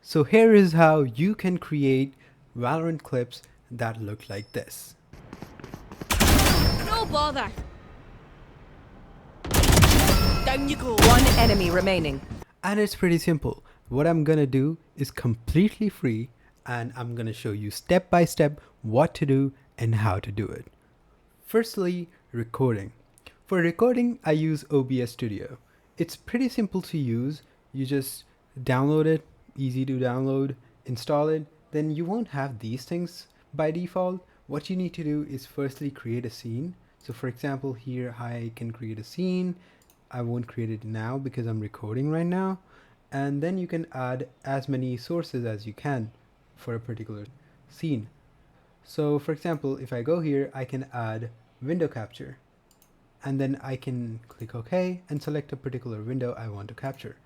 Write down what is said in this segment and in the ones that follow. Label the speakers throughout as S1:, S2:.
S1: So here is how you can create Valorant clips that look like this.
S2: No bother. Down you go.
S3: One enemy remaining.
S1: And it's pretty simple. What I'm gonna do is completely free, and I'm gonna show you step by step what to do and how to do it. Firstly, recording. For recording, I use OBS Studio. It's pretty simple to use. You just download it, easy to download, install it, then you won't have these things by default. What you need to do is firstly create a scene. So for example, here I can create a scene. I won't create it now because I'm recording right now. And then you can add as many sources as you can for a particular scene. So for example, if I go here, I can add window capture, and then I can click OK and select a particular window I want to capture.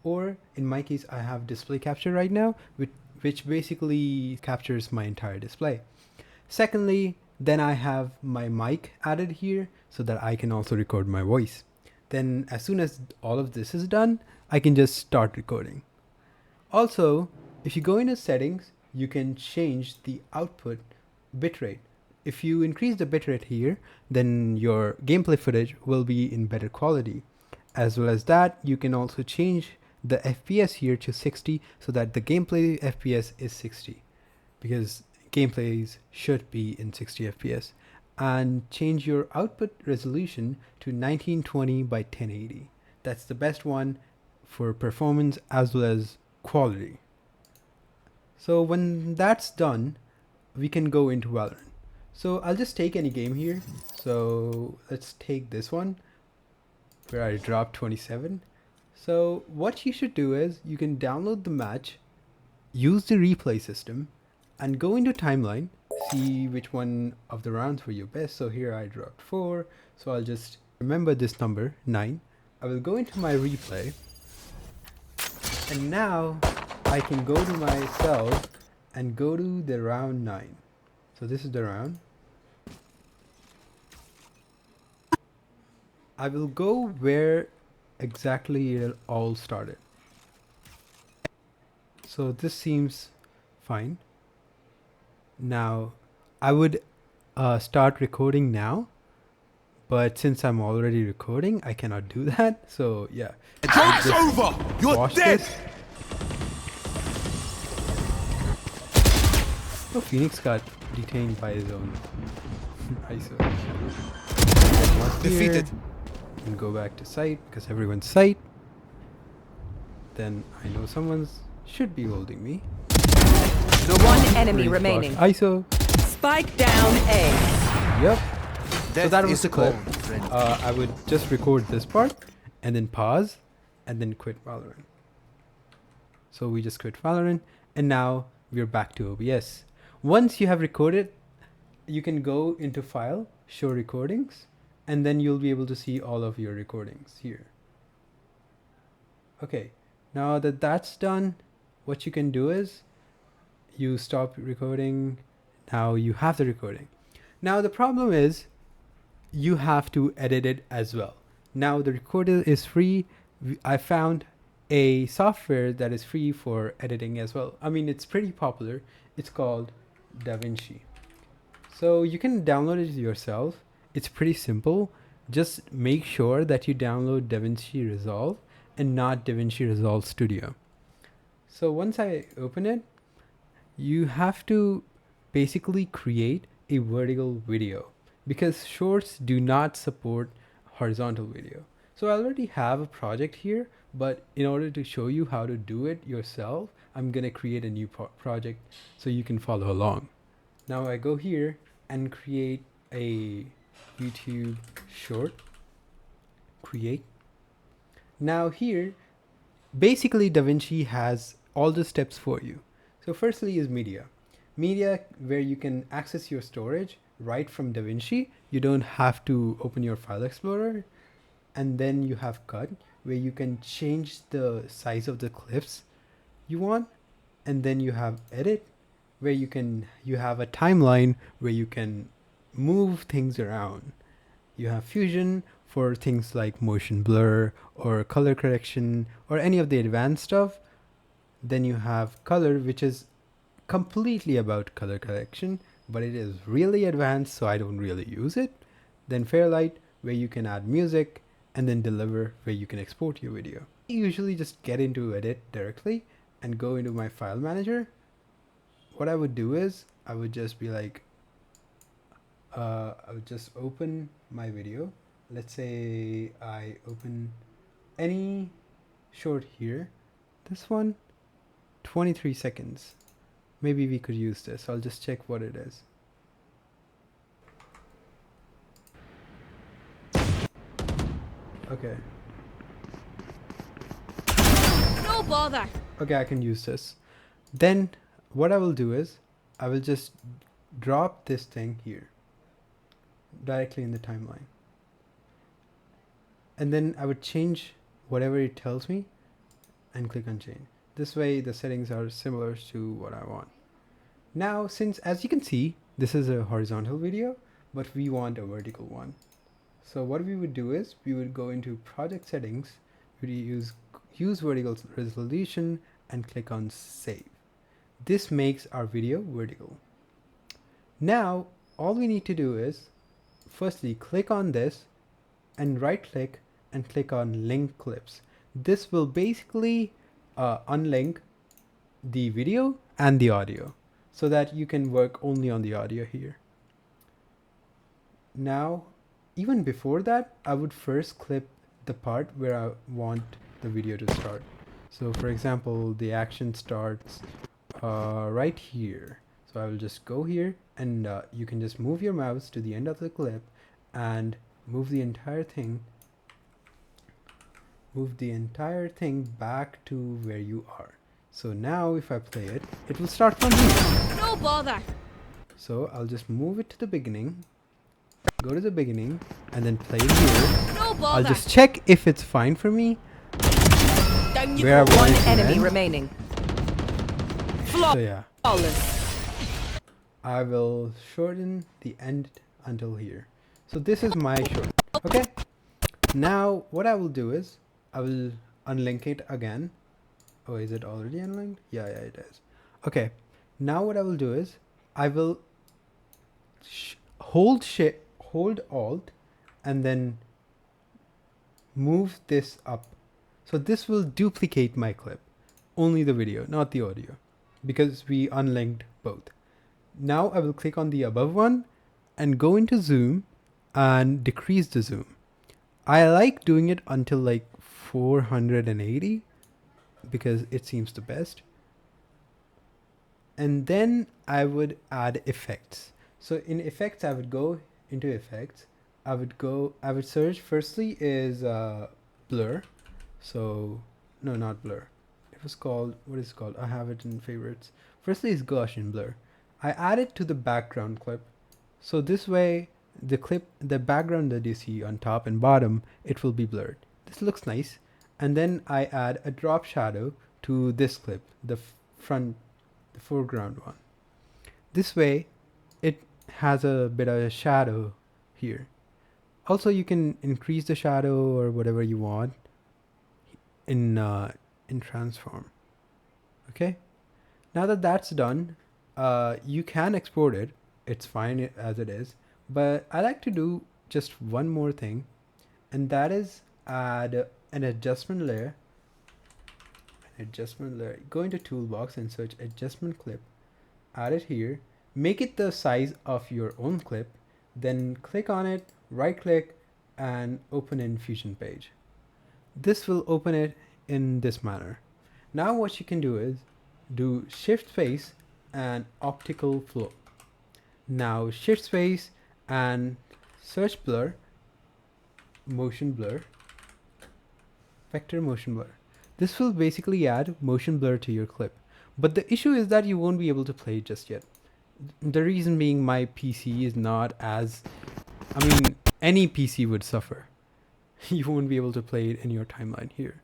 S1: Or in my case, I have display capture right now, which basically captures my entire display. Secondly, then I have my mic added here so that I can also record my voice. Then as soon as all of this is done, I can just start recording. Also, if you go into settings, you can change the output bitrate. If you increase the bitrate here, then your gameplay footage will be in better quality. As well as that, you can also change the FPS here to 60 so that the gameplay FPS is 60, because gameplays should be in 60 FPS. And change your output resolution to 1920 by 1080. That's the best one for performance as well as quality. So when that's done, we can go into Valorant. So I'll just take any game here. So let's take this one where I dropped 27. So what you should do is you can download the match, use the replay system, and go into timeline, see which one of the rounds were your best. So here I dropped 4, so I'll just remember this number, 9. I will go into my replay, and now I can go to myself and go to the round 9. So this is the round. I will go where exactly it all started. So this seems fine. Now I would start recording now, but since I'm already recording, I cannot do that. So yeah,
S4: It's over! You're dead!
S1: This. Oh, Phoenix got detained by his own ISO.
S4: Defeated.
S1: And go back to site because everyone's site. Then I know someone's should be holding me.
S3: One enemy remaining.
S1: ISO.
S3: Spike down A.
S1: Yep. So that was
S4: is
S1: the clip.
S4: cold, friend.
S1: I would just record this part and then pause and then quit Valorant. So we just quit Valorant and now we're back to OBS. Once you have recorded, you can go into File, Show Recordings, and then you'll be able to see all of your recordings here. Okay, now that that's done, what you can do is you stop recording. Now you have the recording. Now the problem is you have to edit it as well. Now the recorder is free. I found a software that is free for editing as well. I mean, it's pretty popular. It's called DaVinci. So you can download it yourself. It's pretty simple. Just make sure that you download DaVinci Resolve and not DaVinci Resolve Studio. So once I open it, you have to basically create a vertical video because shorts do not support horizontal video. So I already have a project here, but in order to show you how to do it yourself, I'm gonna create a new project so you can follow along. Now I go here and create a YouTube short, create. Now here, basically DaVinci has all the steps for you. So firstly is media. Media where you can access your storage right from DaVinci. You don't have to open your file explorer. And then you have cut where you can change the size of the clips you want. And then you have edit where you have a timeline where you can move things around. You have fusion for things like motion blur or color correction or any of the advanced stuff. Then you have color, which is completely about color correction, but it is really advanced, so I don't really use it. Then Fairlight, where you can add music, and then Deliver, where you can export your video. I usually just get into Edit directly and go into my file manager. What I would do is I would just be like, I would just open my video. Let's say I open any short here. This one, 23 seconds. Maybe we could use this. I'll just check what it is. Okay.
S3: No bother.
S1: Okay, I can use this. Then what I will do is I will just drop this thing here directly in the timeline. And then I would change whatever it tells me and click on change. This way the settings are similar to what I want. Now, since as you can see, this is a horizontal video, but we want a vertical one. So what we would do is we would go into project settings, we would use vertical resolution and click on save. This makes our video vertical. Now, all we need to do is firstly click on this and right click and click on link clips. This will basically unlink the video and the audio so that you can work only on the audio here. Now, even before that, I would first clip the part where I want the video to start. So for example, the action starts right here. So I will just go here and you can just move your mouse to the end of the clip and move the entire thing back to where you are. So now if I play it, it will start from here.
S3: No bother.
S1: So I'll just move it to the beginning, go to the beginning, and then play it here.
S3: No bother.
S1: I'll just check if it's fine for me.
S3: Down you
S1: where I
S3: go.
S1: want
S3: One
S1: it to
S3: enemy
S1: end.
S3: remaining.
S1: So yeah,
S3: Flawless.
S1: I will shorten the end until here. So this is my short. Okay. Now what I will do is I will unlink it again. Oh, is it already unlinked? Yeah, it is. Okay. Now what I will do is I will hold Alt and then move this up. So this will duplicate my clip. Only the video, not the audio, because we unlinked both. Now I will click on the above one and go into zoom and decrease the zoom. I like doing it until like 480 because it seems the best. And then I would add effects. So in effects, I would go into effects. I would search firstly is blur. So no, not blur. It was called, what is it called? I have it in favorites. Firstly is Gaussian blur. I add it to the background clip. So this way the background that you see on top and bottom, it will be blurred. This looks nice. And then I add a drop shadow to this clip, the foreground one. This way it has a bit of a shadow here. Also you can increase the shadow or whatever you want in transform. Okay, now that that's done, you can export it. It's fine as it is, but I like to do just one more thing, and that is add an adjustment layer. Go into toolbox and search adjustment clip, add it here, make it the size of your own clip, then click on it, right click and open in Fusion page. This will open it in this manner. Now what you can do is do shift space and optical flow. Now shift space and search blur, motion blur, vector motion blur. This will basically add motion blur to your clip. But the issue is that you won't be able to play it just yet. The reason being my PC is not as, I mean, any PC would suffer. You won't be able to play it in your timeline here.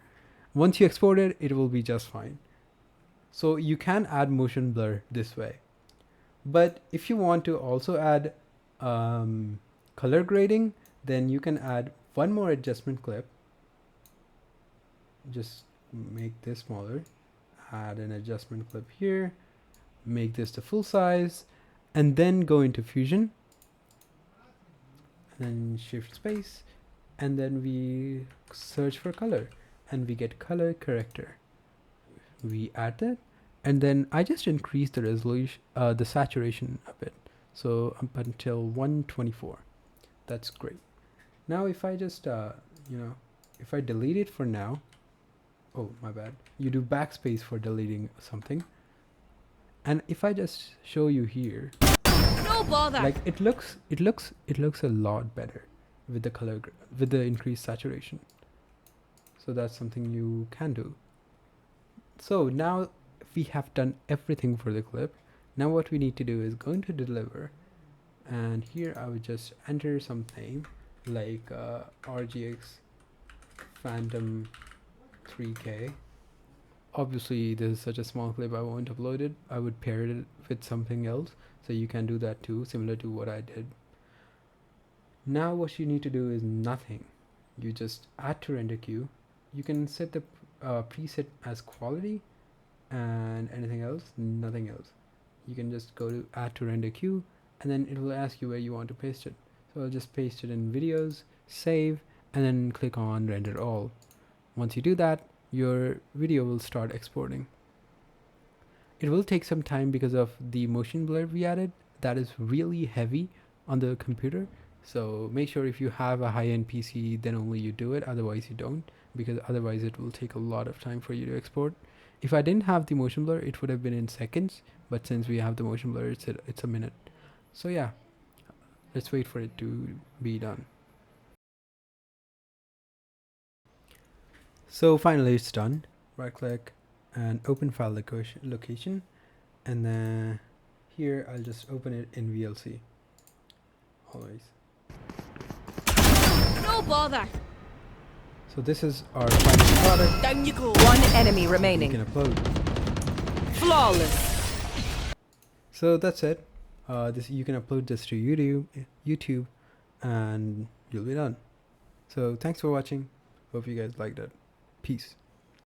S1: Once you export it, it will be just fine. So you can add motion blur this way. But if you want to also add color grading, then you can add one more adjustment clip. Just make this smaller. add an adjustment clip here, make this the full size, and then go into Fusion and shift space, and then we search for color and we get color corrector. We add that, and then I just increase the resolution, the saturation a bit, so up until 124. That's great. Now if I just if I delete it for now, oh my bad, you do backspace for deleting something, and if I just show you here,
S3: No bother.
S1: like it looks a lot better with the color with the increased saturation. So that's something you can do. So now we have done everything for the clip. Now what we need to do is go into deliver, and here I would just enter something like RGX Phantom 3K. Obviously this is such a small clip, I won't upload it. I would pair it with something else, so you can do that too, similar to what I did. Now what you need to do is nothing. You just add to render queue. You can set the preset as quality, and anything else, nothing else. You can just go to add to render queue, and then it will ask you where you want to paste it. So I'll just paste it in videos, save, and then click on render all. Once you do that, your video will start exporting. It will take some time because of the motion blur we added. That is really heavy on the computer, so make sure if you have a high-end PC, then only you do it, otherwise you don't, because otherwise it will take a lot of time for you to export. If I didn't have the motion blur, it would have been in seconds, but since we have the motion blur, it's a minute. So yeah, let's wait for it to be done. So finally it's done. Right click and open file location, and then here I'll just open it in VLC always.
S3: No bother.
S1: So this is our final product.
S3: Down you go.
S2: One enemy
S1: We
S2: remaining.
S1: can upload.
S2: Flawless.
S1: So that's it. This you can upload this to YouTube, and you'll be done. So thanks for watching. Hope you guys liked it. Peace.